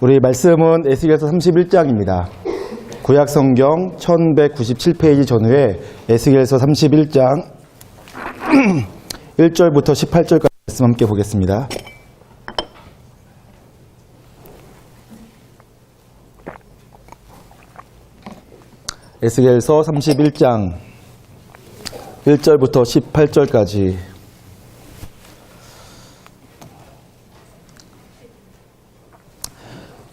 우리 말씀은 에스겔서 31장입니다. 구약성경 1197페이지 전후에 에스겔서 31장 1절부터 18절까지 말씀 함께 보겠습니다. 에스겔서 31장 1절부터 18절까지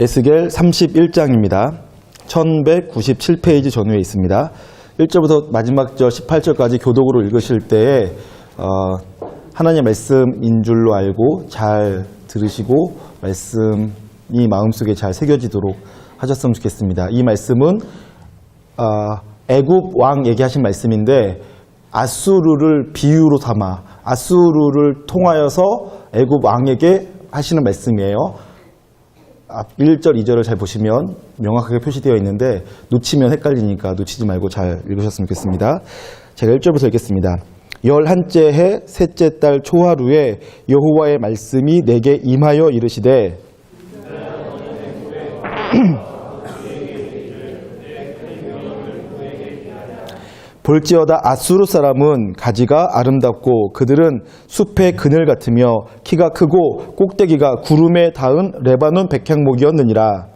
에스겔 31장입니다. 1197페이지 전후에 있습니다. 1절부터 마지막 절 18절까지 교독으로 읽으실 때에 하나님의 말씀인 줄로 알고 잘 들으시고 말씀이 마음속에 잘 새겨지도록 하셨으면 좋겠습니다. 이 말씀은 애굽 왕 얘기하신 말씀인데 아수르를 비유로 삼아 아수르를 통하여서 애굽 왕에게 하시는 말씀이에요. 1절, 2절을 잘 보시면 명확하게 표시되어 있는데 놓치면 헷갈리니까 놓치지 말고 잘 읽으셨으면 좋겠습니다. 제가 1절부터 읽겠습니다. 11째 해 셋째 달 초하루에 여호와의 말씀이 내게 임하여 이르시되 볼지어다 아수르 사람은 가지가 아름답고 그들은 숲의 그늘 같으며 키가 크고 꼭대기가 구름에 닿은 레바논 백향목이었느니라.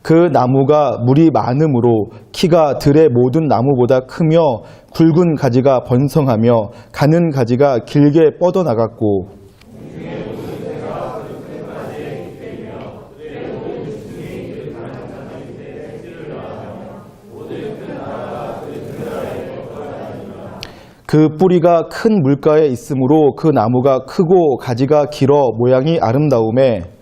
그 나무가 물이 많으므로 키가 들의 모든 나무보다 크며 굵은 가지가 번성하며 가는 가지가 길게 뻗어나갔고 그 뿌리가 큰 물가에 있으므로 그 나무가 크고 가지가 길어 모양이 아름다우매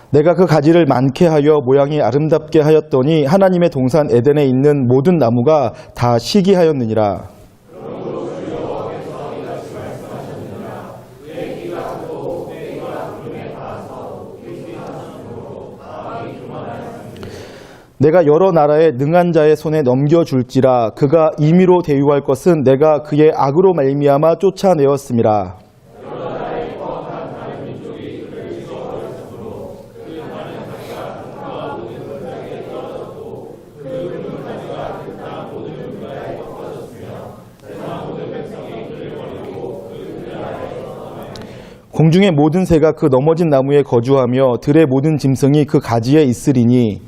내가 그 가지를 많게 하여 모양이 아름답게 하였더니 하나님의 동산 에덴에 있는 모든 나무가 다 시기하였느니라. 내가 여러 나라의 능한 자의 손에 넘겨줄지라. 그가 임의로 대유할 것은 내가 그의 악으로 말미암아 쫓아내었음이라. 공중의 모든 새가 그 넘어진 나무에 거주하며 들의 모든 짐승이 그 가지에 있으리니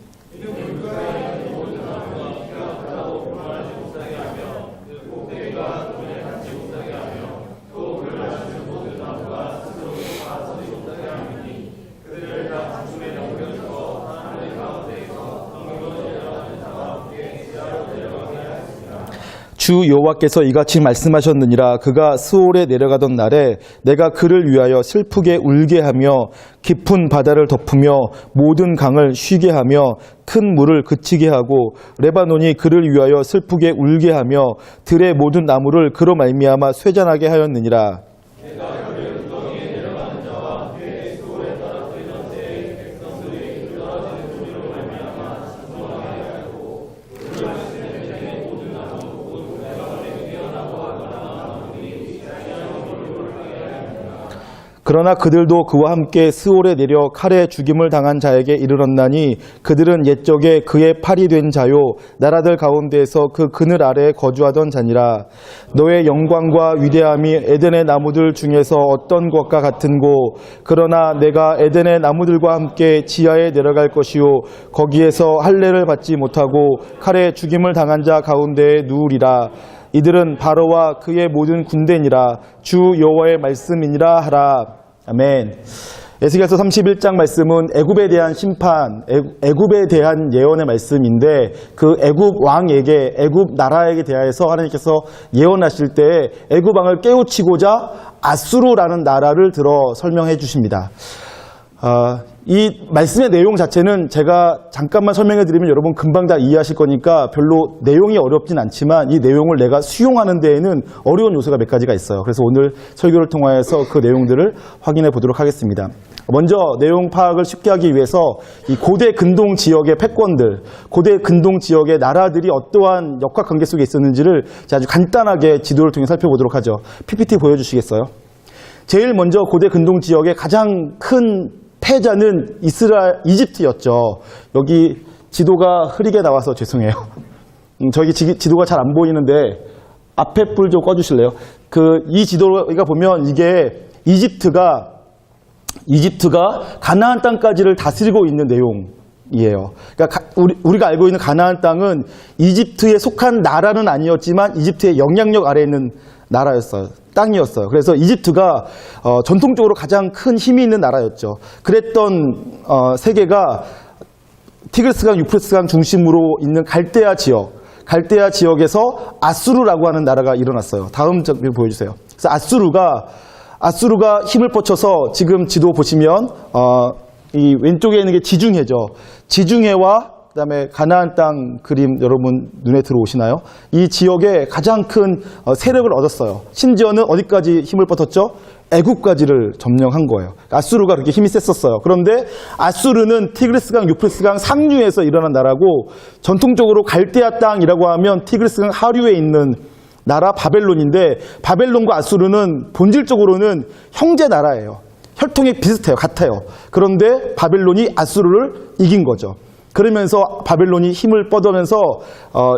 주 여호와께서 이같이 말씀하셨느니라. 그가 스올에 내려가던 날에 내가 그를 위하여 슬프게 울게 하며 깊은 바다를 덮으며 모든 강을 쉬게 하며 큰 물을 그치게 하고 레바논이 그를 위하여 슬프게 울게 하며 들의 모든 나무를 그로 말미암아 쇠잔하게 하였느니라. 그러나 그들도 그와 함께 스올에 내려 칼에 죽임을 당한 자에게 이르렀나니 그들은 옛적에 그의 팔이 된 자요 나라들 가운데에서 그 그늘 아래에 거주하던 자니라. 너의 영광과 위대함이 에덴의 나무들 중에서 어떤 것과 같은고. 그러나 내가 에덴의 나무들과 함께 지하에 내려갈 것이요 거기에서 할례를 받지 못하고 칼에 죽임을 당한 자 가운데에 누우리라. 이들은 바로와 그의 모든 군대니라. 주 여호와의 말씀이니라 하라. 아멘. 에스겔서 31장 말씀은 애굽에 대한 심판, 애굽에 대한 예언의 말씀인데 그 애굽 왕에게, 애굽 나라에게 대하여서 하나님께서 예언하실 때 애굽 왕을 깨우치고자 아수르라는 나라를 들어 설명해 주십니다. 이 말씀의 내용 자체는 제가 잠깐만 설명해 드리면 여러분 금방 다 이해하실 거니까 별로 내용이 어렵진 않지만 이 내용을 내가 수용하는 데에는 어려운 요소가 몇 가지가 있어요. 그래서 오늘 설교를 통하여서 그 내용들을 확인해 보도록 하겠습니다. 먼저 내용 파악을 쉽게 하기 위해서 이 고대 근동 지역의 패권들, 고대 근동 지역의 나라들이 어떠한 역학관계 속에 있었는지를 아주 간단하게 지도를 통해 살펴보도록 하죠. PPT 보여주시겠어요? 제일 먼저 고대 근동 지역의 가장 큰 패자는 이집트였죠. 여기 지도가 흐리게 나와서 죄송해요. 저기 지도가 잘 안 보이는데 앞에 불 좀 꺼주실래요? 이 지도가 보면 이게 이집트가 가나안 땅까지를 다스리고 있는 내용이에요. 그러니까 우리가 알고 있는 가나안 땅은 이집트에 속한 나라는 아니었지만 이집트의 영향력 아래에 있는 나라였어요. 땅이었어요. 그래서 이집트가 전통적으로 가장 큰 힘이 있는 나라였죠. 그랬던 세계가 티그리스강, 유프라테스강 중심으로 있는 갈대아 지역에서 아수르라고 하는 나라가 일어났어요. 다음 장면 보여주세요. 그래서 아수르가 힘을 뻗쳐서 지금 지도 보시면 이 왼쪽에 있는 게 지중해죠. 지중해와 그다음에 가나안 땅 그림 여러분 눈에 들어오시나요? 이 지역에 가장 큰 세력을 얻었어요. 심지어는 어디까지 힘을 뻗었죠? 애국까지를 점령한 거예요. 아수르가 그렇게 힘이 셌었어요. 그런데 아수르는 티그리스강, 유프라테스강 상류에서 일어난 나라고 전통적으로 갈대아 땅이라고 하면 티그리스강 하류에 있는 나라 바벨론인데 바벨론과 아수르는 본질적으로는 형제 나라예요. 혈통이 비슷해요. 같아요. 그런데 바벨론이 아수르를 이긴 거죠. 그러면서 바벨론이 힘을 뻗으면서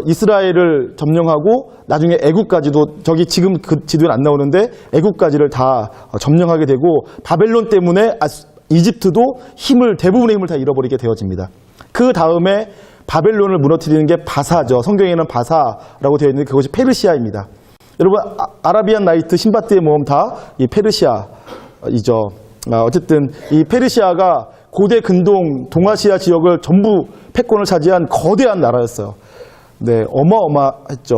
이스라엘을 점령하고 나중에 애국까지도 저기 지금 그 지도에 안 나오는데 애국까지를 다 점령하게 되고 바벨론 때문에 이집트도 대부분의 힘을 다 잃어버리게 되어집니다. 그 다음에 바벨론을 무너뜨리는 게 바사죠. 성경에는 바사라고 되어 있는데 그것이 페르시아입니다. 여러분 아라비안 나이트, 신바트의 모험 다 이 페르시아이죠. 어쨌든 이 페르시아가 고대 근동 동아시아 지역을 전부 패권을 차지한 거대한 나라였어요. 네, 어마어마했죠.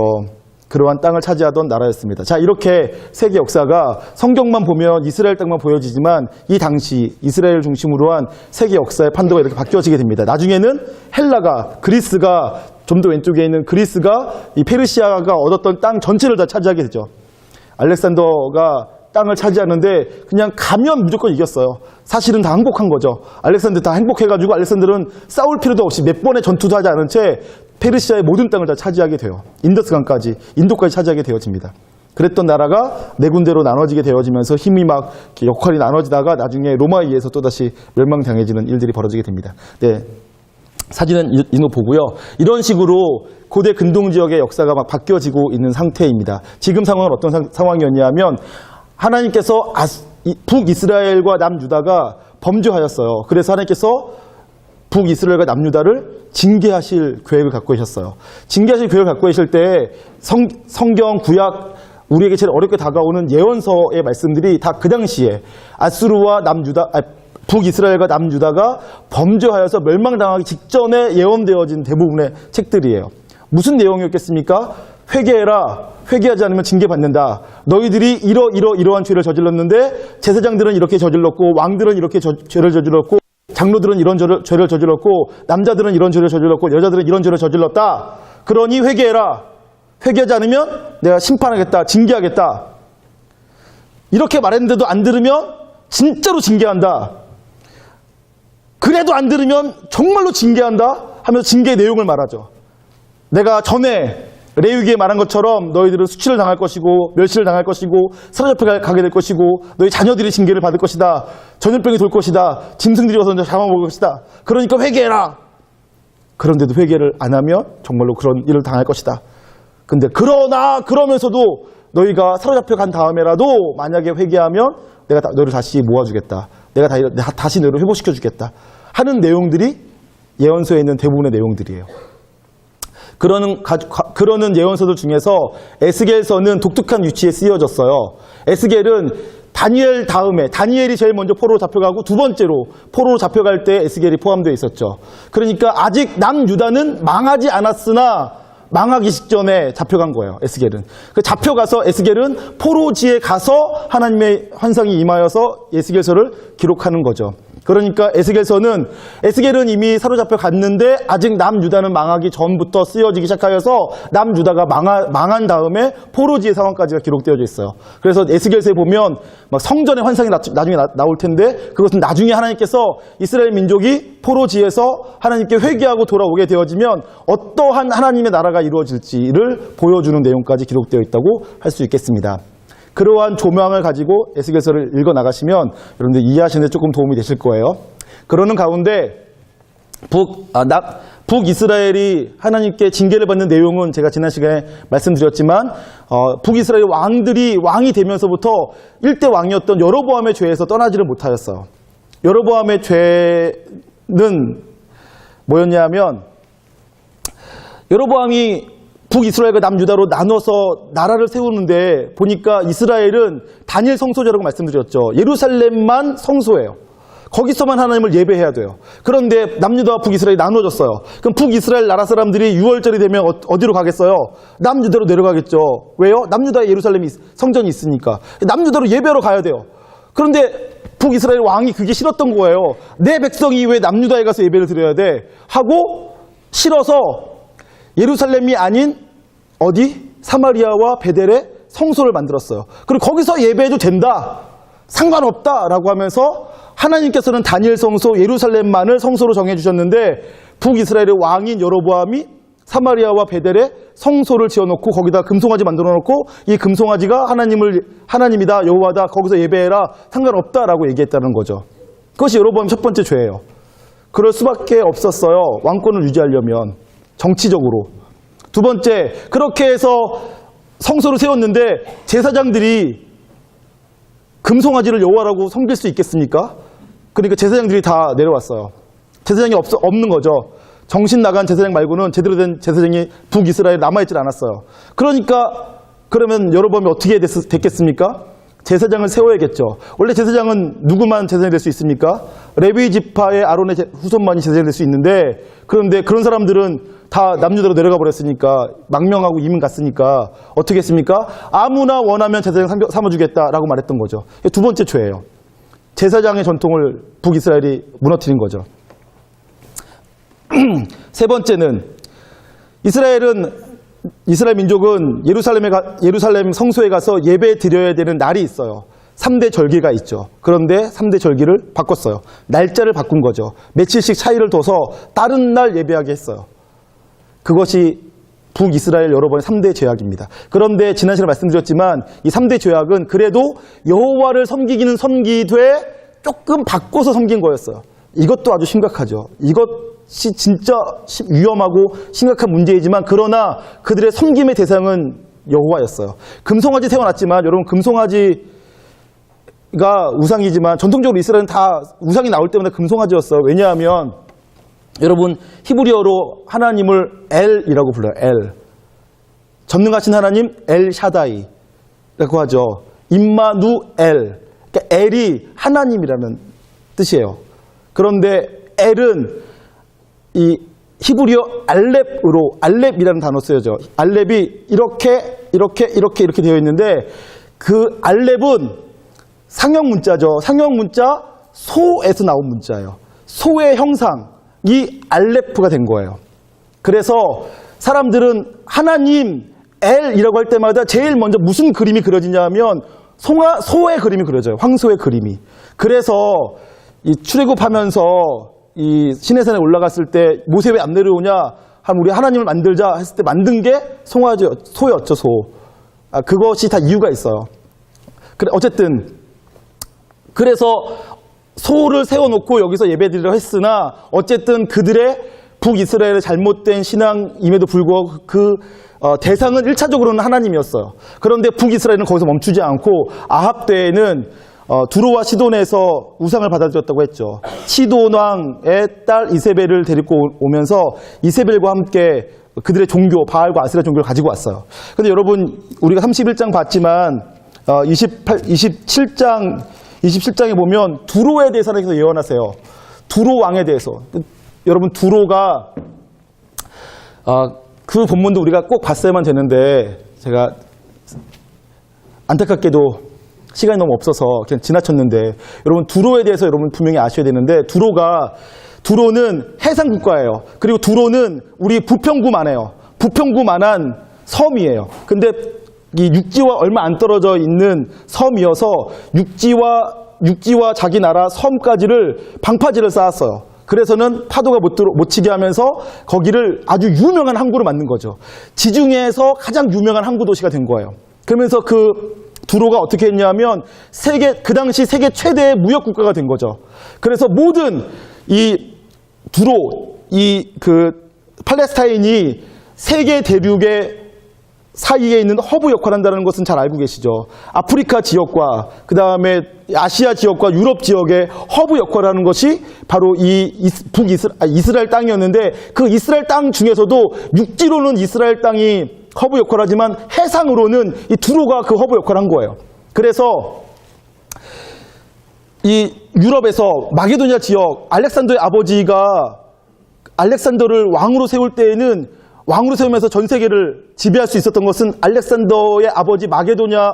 그러한 땅을 차지하던 나라였습니다. 자, 이렇게 세계 역사가 성경만 보면 이스라엘 땅만 보여지지만 이 당시 이스라엘 중심으로 한 세계 역사의 판도가 이렇게 바뀌어지게 됩니다. 나중에는 그리스가 좀 더 왼쪽에 있는 그리스가 이 페르시아가 얻었던 땅 전체를 다 차지하게 되죠. 알렉산더가 땅을 차지하는데 그냥 가면 무조건 이겼어요. 사실은 다 항복한 거죠. 알렉산더 다 행복해가지고 알렉산더는 싸울 필요도 없이 몇 번의 전투도 하지 않은 채 페르시아의 모든 땅을 다 차지하게 돼요. 인더스강까지, 인도까지 차지하게 되어집니다. 그랬던 나라가 네 군데로 나눠지게 되어지면서 힘이 막 역할이 나눠지다가 나중에 로마에 의해서 또다시 멸망당해지는 일들이 벌어지게 됩니다. 네, 사진은 이노 보고요. 이런 식으로 고대 근동 지역의 역사가 막 바뀌어지고 있는 상태입니다. 지금 상황은 어떤 상황이었냐면 하나님께서 북이스라엘과 남유다가 범죄하였어요. 그래서 하나님께서 북이스라엘과 남유다를 징계하실 계획을 갖고 계셨어요. 징계하실 계획을 갖고 계실 때 성경 구약 우리에게 제일 어렵게 다가오는 예언서의 말씀들이 다 그 당시에 아수르와 북이스라엘과 남유다가 범죄하여서 멸망당하기 직전에 예언되어진 대부분의 책들이에요. 무슨 내용이었겠습니까? 회개해라. 회개하지 않으면 징계받는다. 너희들이 이러한 죄를 저질렀는데 제사장들은 이렇게 저질렀고 왕들은 이렇게 죄를 저질렀고 장로들은 이런 죄를 저질렀고 남자들은 이런 죄를 저질렀고 여자들은 이런 죄를 저질렀다. 그러니 회개해라. 회개하지 않으면 내가 심판하겠다. 징계하겠다. 이렇게 말했는데도 안 들으면 진짜로 징계한다. 그래도 안 들으면 정말로 징계한다 하면서 징계의 내용을 말하죠. 내가 전에 레위기에 말한 것처럼 너희들은 수치를 당할 것이고 멸시를 당할 것이고 사로잡혀 가게 될 것이고 너희 자녀들이 징계를 받을 것이다. 전염병이 돌 것이다. 짐승들이 와서 잡아먹을 것이다. 그러니까 회개해라. 그런데도 회개를 안 하면 정말로 그런 일을 당할 것이다. 근데 그러면서도 너희가 사로잡혀 간 다음에라도 만약에 회개하면 내가 너를 다시 모아주겠다. 내가 다시 너를 회복시켜주겠다. 하는 내용들이 예언서에 있는 대부분의 내용들이에요. 그러는 예언서들 중에서 에스겔서는 독특한 위치에 쓰여졌어요. 에스겔은 다니엘 다음에 다니엘이 제일 먼저 포로로 잡혀가고 두 번째로 포로로 잡혀갈 때 에스겔이 포함되어 있었죠. 그러니까 아직 남유다는 망하지 않았으나 망하기 직전에 잡혀간 거예요. 에스겔은. 잡혀가서 에스겔은 포로지에 가서 하나님의 환상이 임하여서 에스겔서를 기록하는 거죠. 그러니까 에스겔은 이미 사로잡혀 갔는데 아직 남유다는 망하기 전부터 쓰여지기 시작하여서 남유다가 망한 다음에 포로지의 상황까지가 기록되어져 있어요. 그래서 에스겔서에 보면 막 성전의 환상이 나중에 나올 텐데 그것은 나중에 하나님께서 이스라엘 민족이 포로지에서 하나님께 회개하고 돌아오게 되어지면 어떠한 하나님의 나라가 이루어질지를 보여주는 내용까지 기록되어 있다고 할 수 있겠습니다. 그러한 조명을 가지고 에스겔서를 읽어 나가시면 여러분들 이해하시는 데 조금 도움이 되실 거예요. 그러는 가운데 북이스라엘이 하나님께 징계를 받는 내용은 제가 지난 시간에 말씀드렸지만 북이스라엘 왕이 되면서부터 일대 왕이었던 여로보암의 죄에서 떠나지를 못하였어요. 여로보암의 죄는 뭐였냐 하면 여로보암이 북이스라엘과 남유다로 나눠서 나라를 세우는데 보니까 이스라엘은 단일 성소제라고 말씀드렸죠. 예루살렘만 성소예요. 거기서만 하나님을 예배해야 돼요. 그런데 남유다와 북이스라엘이 나눠졌어요. 그럼 북이스라엘 나라 사람들이 6월절이 되면 어디로 가겠어요? 남유다로 내려가겠죠. 왜요? 남유다에 예루살렘이 성전이 있으니까. 남유다로 예배하러 가야 돼요. 그런데 북이스라엘 왕이 그게 싫었던 거예요. 내 백성이 왜 남유다에 가서 예배를 드려야 돼? 하고 싫어서 예루살렘이 아닌 어디? 사마리아와 베델에 성소를 만들었어요. 그리고 거기서 예배해도 된다. 상관없다라고 하면서 하나님께서는 단일 성소 예루살렘만을 성소로 정해주셨는데 북이스라엘의 왕인 여로보암이 사마리아와 베델에 성소를 지어놓고 거기다 금송아지 만들어놓고 이 금송아지가 하나님이다 여호와다 거기서 예배해라 상관없다라고 얘기했다는 거죠. 그것이 여로보암 첫 번째 죄예요. 그럴 수밖에 없었어요. 왕권을 유지하려면 정치적으로. 두 번째, 그렇게 해서 성소를 세웠는데 제사장들이 금송아지를 여호와라고 섬길 수 있겠습니까? 그러니까 제사장들이 다 내려왔어요. 제사장이 없는 거죠. 정신 나간 제사장 말고는 제대로 된 제사장이 북이스라엘에 남아있질 않았어요. 그러니까 그러면 여로보암이 어떻게 됐겠습니까? 제사장을 세워야겠죠. 원래 제사장은 누구만 제사장이 될 수 있습니까? 레위 지파의 아론의 후손만이 제사장이 될 수 있는데 그런데 그런 사람들은 다 남유다로 내려가 버렸으니까 망명하고 이민 갔으니까 어떻게 했습니까? 아무나 원하면 제사장 삼아주겠다라고 말했던 거죠. 두 번째 죄예요. 제사장의 전통을 북이스라엘이 무너뜨린 거죠. 세 번째는 이스라엘 민족은 예루살렘 성소에 가서 예배 드려야 되는 날이 있어요. 3대 절기가 있죠. 그런데 3대 절기를 바꿨어요. 날짜를 바꾼 거죠. 며칠씩 차이를 둬서 다른 날 예배하게 했어요. 그것이 북이스라엘 여로보암의 3대 죄악입니다. 그런데 지난 시간에 말씀드렸지만 이 3대 죄악은 그래도 여호와를 섬기기는 섬기되 조금 바꿔서 섬긴 거였어요. 이것도 아주 심각하죠. 이것이 진짜 위험하고 심각한 문제이지만 그러나 그들의 섬김의 대상은 여호와였어요. 금송아지 세워놨지만 여러분 금송아지가 우상이지만 전통적으로 이스라엘은 다 우상이 나올 때마다 금송아지였어요. 왜냐하면 여러분 히브리어로 하나님을 엘이라고 불러요. 엘. 전능하신 하나님 엘 샤다이라고 하죠. 임마누엘. 그러니까 엘이 하나님이라는 뜻이에요. 그런데 엘은 이 히브리어 알렙이라는 단어 쓰여져. 알렙이 이렇게 되어 있는데 그 알렙은 상형 문자죠. 상형 문자 소에서 나온 문자예요. 소의 형상이 알렙가 된 거예요. 그래서 사람들은 하나님 엘이라고 할 때마다 제일 먼저 무슨 그림이 그려지냐 하면 소의 그림이 그려져요. 황소의 그림이. 그래서 이 출애굽하면서 이 시내산에 올라갔을 때 모세 왜 안 내려오냐? 우리 하나님을 만들자 했을 때 만든 게 소였죠, 소. 그것이 다 이유가 있어요. 그래, 어쨌든 그래서 소를 세워놓고 여기서 예배드리려 했으나 어쨌든 그들의 북이스라엘의 잘못된 신앙임에도 불구하고 대상은 1차적으로는 하나님이었어요. 그런데 북이스라엘은 거기서 멈추지 않고 아합 때에는 두로와 시돈에서 우상을 받아들였다고 했죠. 시돈 왕의 딸 이세벨을 데리고 오면서 이세벨과 함께 그들의 종교, 바알과 아세라 종교를 가지고 왔어요. 근데 여러분 우리가 31장 봤지만 27장에 보면 두로에 대해서 하나님께서 예언하세요. 두로 왕에 대해서. 여러분 두로가 그 본문도 우리가 꼭 봤어야만 되는데 제가 안타깝게도 시간이 너무 없어서 그냥 지나쳤는데, 여러분 두로에 대해서 여러분 분명히 아셔야 되는데, 두로는 해상 국가예요. 그리고 두로는 우리 부평구만해요. 부평구만한 섬이에요. 근데 이 육지와 얼마 안 떨어져 있는 섬이어서 육지와 자기 나라 섬까지를 방파제를 쌓았어요. 그래서는 파도가 못 치게 하면서 거기를 아주 유명한 항구로 만든 거죠. 지중해에서 가장 유명한 항구 도시가 된 거예요. 그러면서 그 두로가 어떻게 했냐면 그 당시 세계 최대의 무역 국가가 된 거죠. 그래서 모든 이 두로, 팔레스타인이 세계 대륙의 사이에 있는 허브 역할을 한다는 것은 잘 알고 계시죠. 아프리카 지역과 그 다음에 아시아 지역과 유럽 지역의 허브 역할을 하는 것이 바로 이 이스라엘 땅이었는데, 그 이스라엘 땅 중에서도 육지로는 이스라엘 땅이 허브 역할을 하지만 해상으로는 이 두로가 그 허브 역할을 한 거예요. 그래서 이 유럽에서 마게도니아 지역, 알렉산더의 아버지가 알렉산더를 왕으로 세울 때에는 왕으로 세우면서 전 세계를 지배할 수 있었던 것은 알렉산더의 아버지 마게도니아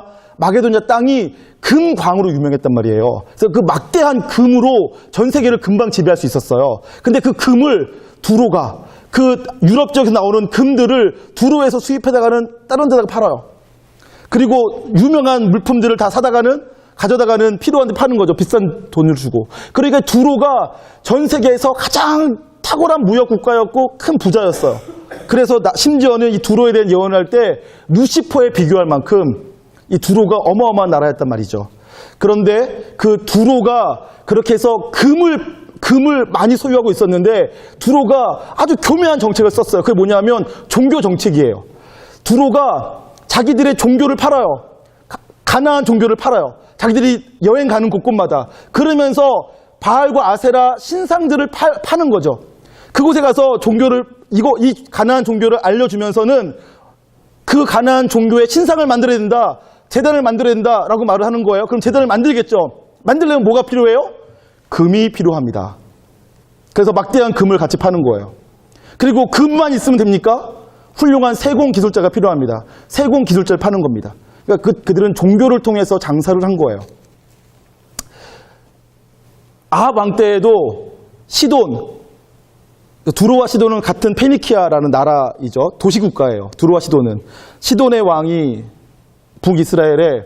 땅이 금광으로 유명했단 말이에요. 그래서 그 막대한 금으로 전 세계를 금방 지배할 수 있었어요. 근데 그 금을 두로가 그 유럽 지역에서 나오는 금들을 두로에서 수입해다가는 다른 데다가 팔아요. 그리고 유명한 물품들을 다 가져다가는 필요한 데 파는 거죠. 비싼 돈을 주고. 그러니까 두로가 전 세계에서 가장 탁월한 무역 국가였고 큰 부자였어요. 그래서 심지어는 이 두로에 대한 예언을 할 때 루시퍼에 비교할 만큼 이 두로가 어마어마한 나라였단 말이죠. 그런데 그 두로가 그렇게 해서 금을 많이 소유하고 있었는데 두로가 아주 교묘한 정책을 썼어요. 그게 뭐냐면 종교 정책이에요. 두로가 자기들의 종교를 팔아요. 가나안 종교를 팔아요. 자기들이 여행 가는 곳곳마다. 그러면서 바알과 아세라 신상들을 파는 거죠. 그곳에 가서 이 가나안 종교를 알려주면서는 그 가나안 종교의 신상을 만들어야 된다, 제단을 만들어야 된다라고 말을 하는 거예요. 그럼 제단을 만들겠죠. 만들려면 뭐가 필요해요? 금이 필요합니다. 그래서 막대한 금을 같이 파는 거예요. 그리고 금만 있으면 됩니까? 훌륭한 세공 기술자가 필요합니다. 세공 기술자를 파는 겁니다. 그러니까 그들은 종교를 통해서 장사를 한 거예요. 아합 왕 때에도 두로와 시돈은 같은 페니키아라는 나라이죠. 도시국가예요. 두로와 시돈의 왕이 북이스라엘에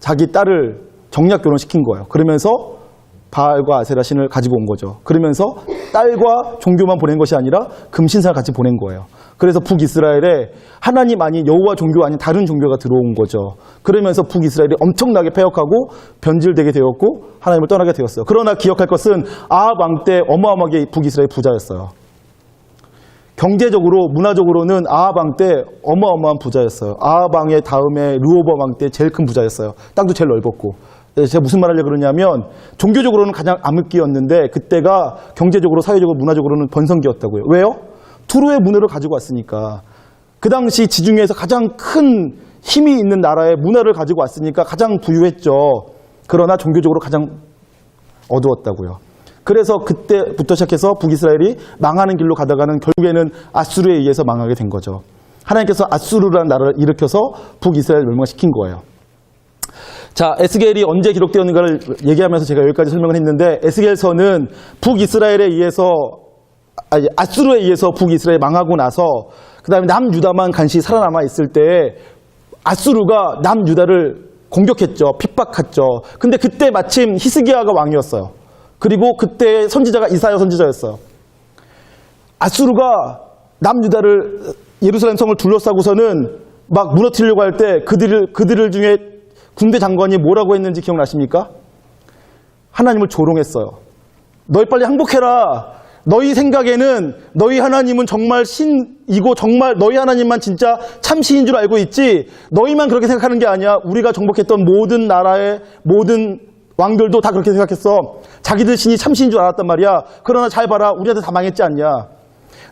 자기 딸을 정략 결혼시킨 거예요. 그러면서 바알과 아세라 신을 가지고 온 거죠. 그러면서 딸과 종교만 보낸 것이 아니라 금신상을 같이 보낸 거예요. 그래서 북이스라엘에 하나님 아닌 여호와 종교 아닌 다른 종교가 들어온 거죠. 그러면서 북이스라엘이 엄청나게 패역하고 변질되게 되었고 하나님을 떠나게 되었어요. 그러나 기억할 것은 아합 왕 때 어마어마하게 북이스라엘 부자였어요. 경제적으로, 문화적으로는 아합 왕 때 어마어마한 부자였어요. 아합 왕의 다음에 르호보암 왕 때 제일 큰 부자였어요. 땅도 제일 넓었고. 제가 무슨 말 하려고 그러냐면 종교적으로는 가장 암흑기였는데 그때가 경제적으로, 사회적으로, 문화적으로는 번성기였다고요. 왜요? 두로의 문화를 가지고 왔으니까. 그 당시 지중해에서 가장 큰 힘이 있는 나라의 문화를 가지고 왔으니까 가장 부유했죠. 그러나 종교적으로 가장 어두웠다고요. 그래서 그때부터 시작해서 북이스라엘이 망하는 길로 가다가는 결국에는 아수르에 의해서 망하게 된 거죠. 하나님께서 아수르라는 나라를 일으켜서 북이스라엘을 멸망시킨 거예요. 자, 에스겔이 언제 기록되었는가를 얘기하면서 제가 여기까지 설명을 했는데, 에스겔서는 아수르에 의해서 북이스라엘이 망하고 나서 그 다음에 남유다만 간신히 살아남아 있을 때 아수르가 남유다를 공격했죠. 핍박했죠. 근데 그때 마침 히스기야가 왕이었어요. 그리고 그때 선지자가 이사야 선지자였어요. 아수르가 남유다를, 예루살렘 성을 둘러싸고서는 막 무너뜨리려고 할 때 그들 중에 군대 장관이 뭐라고 했는지 기억나십니까? 하나님을 조롱했어요. 너희 빨리 항복해라. 너희 생각에는 너희 하나님은 정말 신이고 정말 너희 하나님만 진짜 참 신인 줄 알고 있지, 너희만 그렇게 생각하는 게 아니야. 우리가 정복했던 모든 나라의 모든 왕들도 다 그렇게 생각했어. 자기들 신이 참 신인 줄 알았단 말이야. 그러나 잘 봐라. 우리한테 다 망했지 않냐.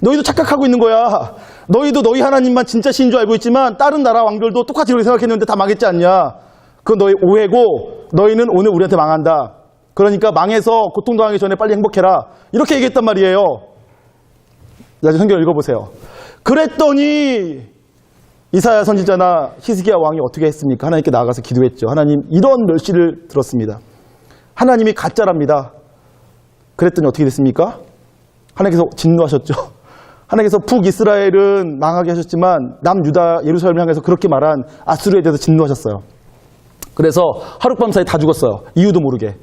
너희도 착각하고 있는 거야. 너희도 너희 하나님만 진짜 신인 줄 알고 있지만 다른 나라 왕들도 똑같이 그렇게 생각했는데 다 망했지 않냐. 그건 너희 오해고 너희는 오늘 우리한테 망한다. 그러니까 망해서 고통당하기 전에 빨리 행복해라. 이렇게 얘기했단 말이에요. 나중에 성경 읽어보세요. 그랬더니 이사야 선지자나 히스기야 왕이 어떻게 했습니까? 하나님께 나아가서 기도했죠. 하나님, 이런 멸시를 들었습니다. 하나님이 가짜랍니다. 그랬더니 어떻게 됐습니까? 하나님께서 진노하셨죠. 하나님께서 북이스라엘은 망하게 하셨지만 남유다 예루살렘을 향해서 그렇게 말한 아수르에 대해서 진노하셨어요. 그래서 하룻밤 사이 다 죽었어요. 이유도 모르게.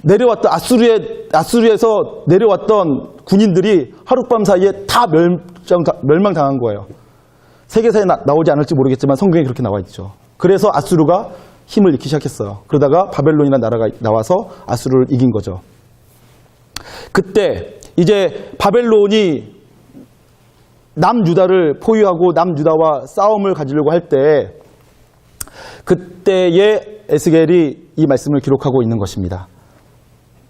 내려왔던 아수르에서 내려왔던 군인들이 하룻밤 사이에 다 멸망당한 거예요. 세계사에 나오지 않을지 모르겠지만 성경에 그렇게 나와 있죠. 그래서 아수르가 힘을 잃기 시작했어요. 그러다가 바벨론이라는 나라가 나와서 아수르를 이긴 거죠. 그때 이제 바벨론이 남유다를 포위하고 남유다와 싸움을 가지려고 할 때 그때의 에스겔이 이 말씀을 기록하고 있는 것입니다.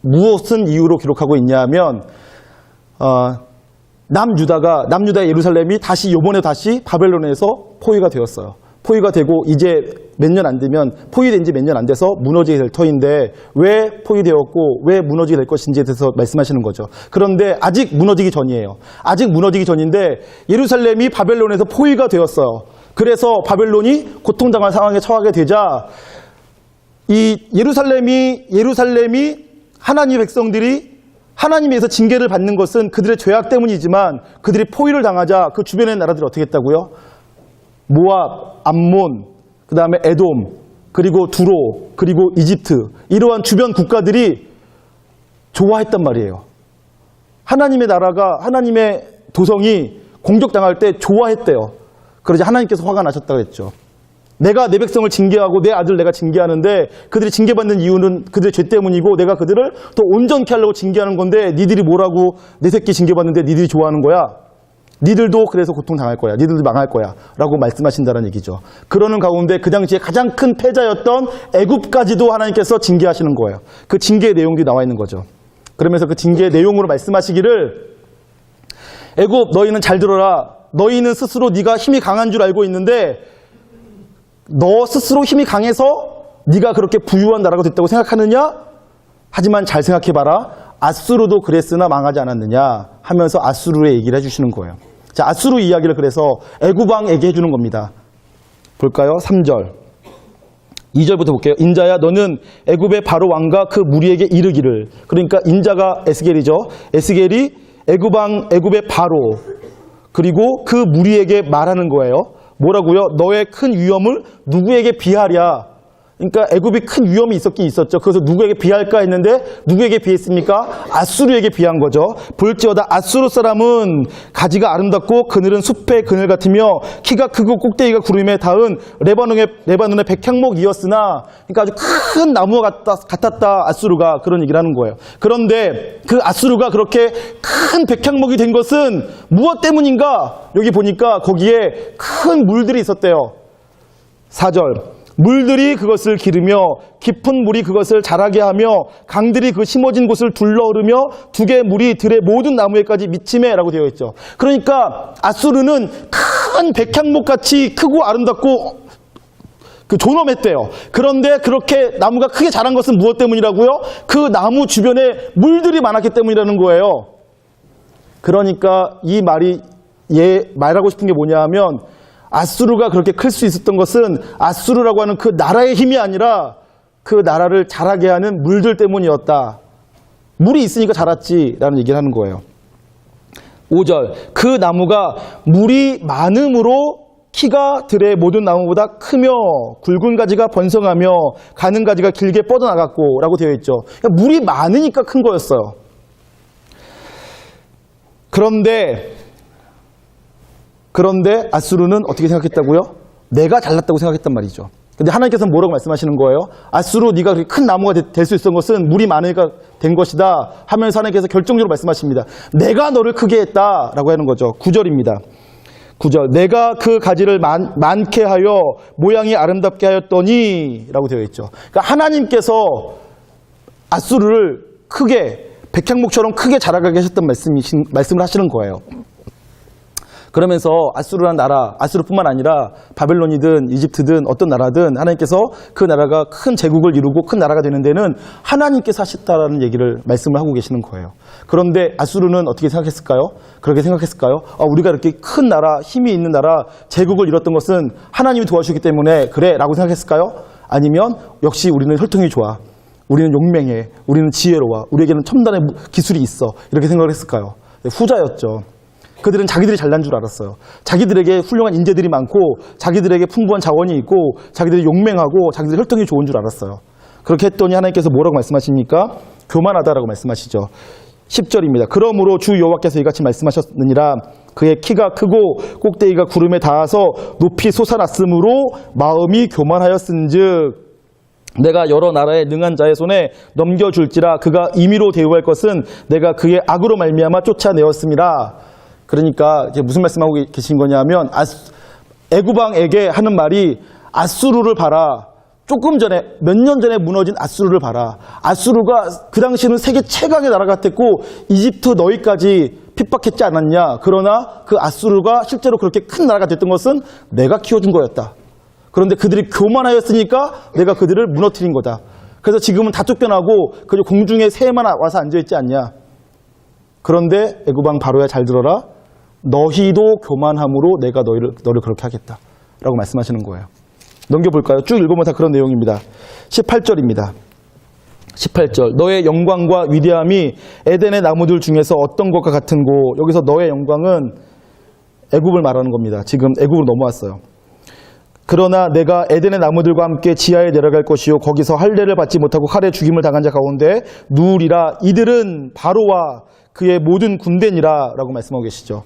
무엇은 이유로 기록하고 있냐면 남유다 예루살렘이 요번에 다시 바벨론에서 포위가 되었어요. 포위가 되고 이제 몇 년 안 되면 포위된 지 몇 년 안 돼서 무너지게 될 터인데 왜 포위되었고 왜 무너지게 될 것인지에 대해서 말씀하시는 거죠. 그런데 아직 무너지기 전이에요. 아직 무너지기 전인데 예루살렘이 바벨론에서 포위가 되었어요. 그래서 바벨론이 고통당할 상황에 처하게 되자 이 예루살렘이 하나님의 백성들이 하나님에서 징계를 받는 것은 그들의 죄악 때문이지만 그들이 포위를 당하자 그 주변의 나라들이 어떻게 했다고요? 모압, 암몬, 그 다음에 에돔, 그리고 두로, 그리고 이집트 이러한 주변 국가들이 좋아했단 말이에요. 하나님의 나라가 하나님의 도성이 공격당할 때 좋아했대요. 그러자 하나님께서 화가 나셨다고 했죠. 내가 내 백성을 징계하고 내 아들 내가 징계하는데 그들이 징계받는 이유는 그들의 죄 때문이고 내가 그들을 더 온전케 하려고 징계하는 건데 니들이 뭐라고 내 새끼 징계받는데 니들이 좋아하는 거야? 니들도 그래서 고통당할 거야. 니들도 망할 거야. 라고 말씀하신다는 얘기죠. 그러는 가운데 그 당시에 가장 큰 패자였던 애굽까지도 하나님께서 징계하시는 거예요. 그 징계의 내용들이 나와 있는 거죠. 그러면서 그 징계의 내용으로 말씀하시기를 애굽 너희는 잘 들어라. 너희는 스스로 네가 힘이 강한 줄 알고 있는데 너 스스로 힘이 강해서 네가 그렇게 부유한 나라가 됐다고 생각하느냐? 하지만 잘 생각해봐라. 아수르도 그랬으나 망하지 않았느냐 하면서 아수르의 얘기를 해주시는 거예요. 자, 아수르 이야기를 그래서 애굽 왕에게 해주는 겁니다. 볼까요? 3절. 2절부터 볼게요. 인자야 너는 애굽의 바로 왕과 그 무리에게 이르기를. 그러니까 인자가 에스겔이죠. 에스겔이 애굽의 바로 그리고 그 무리에게 말하는 거예요. 뭐라고요? 너의 큰 위험을 누구에게 비하랴? 그러니까 애굽이 큰 위험이 있었긴 있었죠. 그래서 누구에게 비할까 했는데 누구에게 비했습니까? 아수르에게 비한 거죠. 볼지어다 아수르 사람은 가지가 아름답고 그늘은 숲의 그늘 같으며 키가 크고 꼭대기가 구름에 닿은 레바논의 백향목이었으나 그러니까 아주 큰 나무와 같았다 아수르가 그런 얘기를 하는 거예요. 그런데 그 아수르가 그렇게 큰 백향목이 된 것은 무엇 때문인가? 여기 보니까 거기에 큰 물들이 있었대요. 4절. 물들이 그것을 기르며 깊은 물이 그것을 자라게 하며 강들이 그 심어진 곳을 둘러흐르며 두 개의 물이 들의 모든 나무에까지 미치매 라고 되어 있죠. 그러니까 아수르는 큰 백향목같이 크고 아름답고 존엄했대요. 그런데 그렇게 나무가 크게 자란 것은 무엇 때문이라고요? 그 나무 주변에 물들이 많았기 때문이라는 거예요. 그러니까 이 말이 말하고 싶은 게 뭐냐 하면 아수르가 그렇게 클 수 있었던 것은 아수르라고 하는 그 나라의 힘이 아니라 그 나라를 자라게 하는 물들 때문이었다. 물이 있으니까 자랐지라는 얘기를 하는 거예요. 5절. 그 나무가 물이 많음으로 키가 들의 모든 나무보다 크며 굵은 가지가 번성하며 가는 가지가 길게 뻗어나갔고 라고 되어 있죠. 그러니까 물이 많으니까 큰 거였어요. 그런데 아수르는 어떻게 생각했다고요? 내가 잘났다고 생각했단 말이죠. 근데 하나님께서는 뭐라고 말씀하시는 거예요? 아수르 네가 그렇게 큰 나무가 될 수 있었던 것은 물이 많으니까 된 것이다 하면서 하나님께서 결정적으로 말씀하십니다. 내가 너를 크게 했다라고 하는 거죠. 9절입니다. 9절. 내가 그 가지를 많게 하여 모양이 아름답게 하였더니 라고 되어 있죠. 그러니까 하나님께서 아수르를 크게 백향목처럼 크게 자라가게 하셨던 말씀을 하시는 거예요. 그러면서 아수르라는 나라, 아수르뿐만 아니라 바벨론이든 이집트든 어떤 나라든 하나님께서 그 나라가 큰 제국을 이루고 큰 나라가 되는 데는 하나님께서 하셨다라는 얘기를 말씀을 하고 계시는 거예요. 그런데 아수르는 어떻게 생각했을까요? 그렇게 생각했을까요? 우리가 이렇게 큰 나라, 힘이 있는 나라, 제국을 이뤘던 것은 하나님이 도와주기 때문에 그래 라고 생각했을까요? 아니면 역시 우리는 혈통이 좋아, 우리는 용맹해, 우리는 지혜로워, 우리에게는 첨단의 기술이 있어, 이렇게 생각을 했을까요? 후자였죠. 그들은 자기들이 잘난 줄 알았어요. 자기들에게 훌륭한 인재들이 많고 자기들에게 풍부한 자원이 있고 자기들이 용맹하고 자기들 혈통이 좋은 줄 알았어요. 그렇게 했더니 하나님께서 뭐라고 말씀하십니까? 교만하다라고 말씀하시죠. 10절입니다. 그러므로 주 여호와께서 이같이 말씀하셨느니라. 그의 키가 크고 꼭대기가 구름에 닿아서 높이 솟아났으므로 마음이 교만하였은즉 내가 여러 나라의 능한 자의 손에 넘겨줄지라. 그가 임의로 대우할 것은 내가 그의 악으로 말미암아 쫓아내었습니다. 그러니까 이제 무슨 말씀하고 계신 거냐면 애굽왕에게 하는 말이 아수르를 봐라. 조금 전에 몇 년 전에 무너진 아수르를 봐라. 아수르가 그 당시는 세계 최강의 나라 같았고 이집트 너희까지 핍박했지 않았냐. 그러나 그 아수르가 실제로 그렇게 큰 나라가 됐던 것은 내가 키워준 거였다. 그런데 그들이 교만하였으니까 내가 그들을 무너뜨린 거다. 그래서 지금은 다 쫓겨나고 그저 공중에 새만 와서 앉아있지 않냐. 그런데 애굽왕 바로야, 잘 들어라. 너희도 교만함으로 내가 너를 그렇게 하겠다 라고 말씀하시는 거예요. 넘겨볼까요? 쭉 읽어보면 다 그런 내용입니다. 18절입니다. 18절. 너의 영광과 위대함이 에덴의 나무들 중에서 어떤 것과 같은고. 여기서 너의 영광은 애굽을 말하는 겁니다. 지금 애굽으로 넘어왔어요. 그러나 내가 에덴의 나무들과 함께 지하에 내려갈 것이요 거기서 할례를 받지 못하고 칼에 죽임을 당한 자 가운데 누우리라. 이들은 바로와 그의 모든 군대니라 라고 말씀하고 계시죠.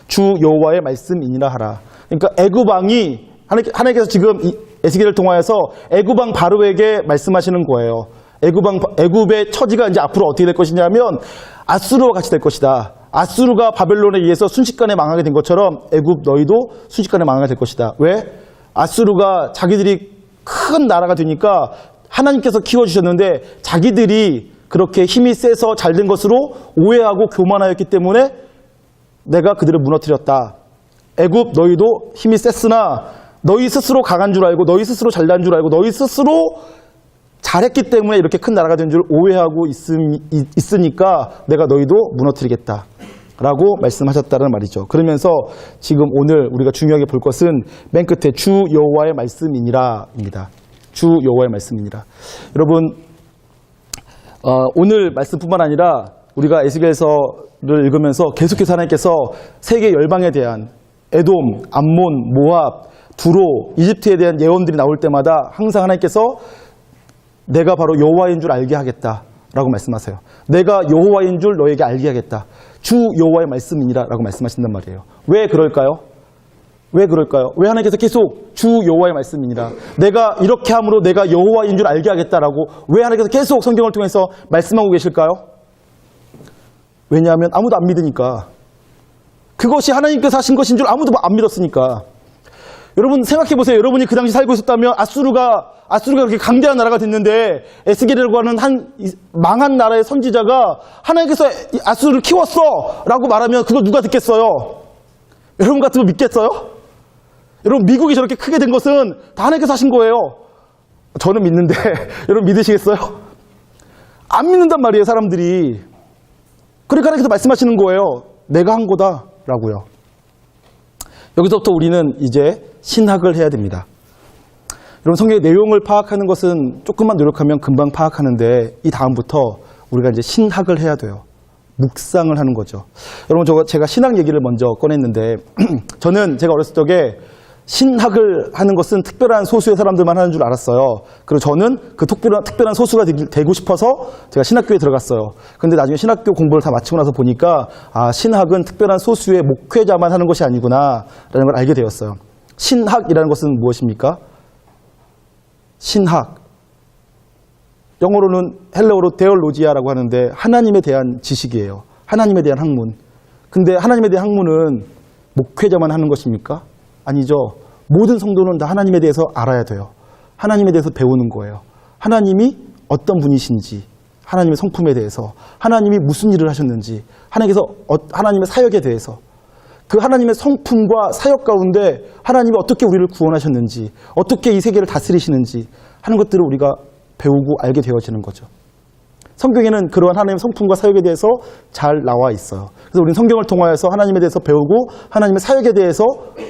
주 여호와의 말씀이니라 하라. 그러니까 애굽 왕이 하나님께서 지금 에스겔을 통하여서 애굽 왕 바로에게 말씀하시는 거예요. 애굽의 처지가 이제 앞으로 어떻게 될 것이냐면 아수르와 같이 될 것이다. 아수르가 바벨론에 의해서 순식간에 망하게 된 것처럼 애굽 너희도 순식간에 망하게 될 것이다. 왜? 아수르가 자기들이 큰 나라가 되니까 하나님께서 키워주셨는데 자기들이 그렇게 힘이 세서 잘된 것으로 오해하고 교만하였기 때문에 내가 그들을 무너뜨렸다. 애굽 너희도 힘이 셌으나 너희 스스로 강한 줄 알고 너희 스스로 잘난 줄 알고 너희 스스로 잘했기 때문에 이렇게 큰 나라가 된 줄 오해하고 있으니까 내가 너희도 무너뜨리겠다 라고 말씀하셨다는 말이죠. 그러면서 지금 오늘 우리가 중요하게 볼 것은 맨 끝에 주 여호와의 말씀이니라 입니다. 주 여호와의 말씀이니라. 여러분 오늘 말씀뿐만 아니라 우리가 에스겔서를 읽으면서 계속해서 하나님께서 세계 열방에 대한 에돔, 암몬, 모압, 두로, 이집트에 대한 예언들이 나올 때마다 항상 하나님께서 내가 바로 여호와인 줄 알게 하겠다 라고 말씀하세요. 내가 여호와인 줄 너에게 알게 하겠다. 주 여호와의 말씀이니라 라고 말씀하신단 말이에요. 왜 그럴까요? 왜 그럴까요? 왜 하나님께서 계속 주 여호와의 말씀이니라, 내가 이렇게 함으로 내가 여호와인 줄 알게 하겠다라고 왜 하나님께서 계속 성경을 통해서 말씀하고 계실까요? 왜냐하면 아무도 안 믿으니까. 그것이 하나님께서 하신 것인 줄 아무도 안 믿었으니까. 여러분 생각해 보세요. 여러분이 그 당시 살고 있었다면 아수르가 그렇게 강대한 나라가 됐는데 에스겔이라고 하는 한 망한 나라의 선지자가 하나님께서 아수르를 키웠어 라고 말하면 그거 누가 듣겠어요? 여러분 같으면 믿겠어요? 여러분 미국이 저렇게 크게 된 것은 다 하나님께서 하신 거예요. 저는 믿는데 여러분 믿으시겠어요? 안 믿는단 말이에요, 사람들이. 그러니까 하나님께서 말씀하시는 거예요. 내가 한 거다 라고요. 여기서부터 우리는 이제 신학을 해야 됩니다. 여러분 성경의 내용을 파악하는 것은 조금만 노력하면 금방 파악하는데 이 다음부터 우리가 이제 신학을 해야 돼요. 묵상을 하는 거죠. 여러분 제가 신학 얘기를 먼저 꺼냈는데 저는 제가 어렸을 적에 신학을 하는 것은 특별한 소수의 사람들만 하는 줄 알았어요. 그리고 저는 그 특별한 소수가 되고 싶어서 제가 신학교에 들어갔어요. 근데 나중에 신학교 공부를 다 마치고 나서 보니까 신학은 특별한 소수의 목회자만 하는 것이 아니구나 라는 걸 알게 되었어요. 신학이라는 것은 무엇입니까? 신학, 영어로는 헬라어로 데올로지아라고 하는데 하나님에 대한 지식이에요. 하나님에 대한 학문. 근데 하나님에 대한 학문은 목회자만 하는 것입니까? 아니죠. 모든 성도는 다 하나님에 대해서 알아야 돼요. 하나님에 대해서 배우는 거예요. 하나님이 어떤 분이신지, 하나님의 성품에 대해서, 하나님이 무슨 일을 하셨는지, 하나님의 사역에 대해서. 그 하나님의 성품과 사역 가운데 하나님이 어떻게 우리를 구원하셨는지, 어떻게 이 세계를 다스리시는지 하는 것들을 우리가 배우고 알게 되어지는 거죠. 성경에는 그러한 하나님의 성품과 사역에 대해서 잘 나와 있어요. 그래서 우리는 성경을 통하여서 하나님에 대해서 배우고 하나님의 사역에 대해서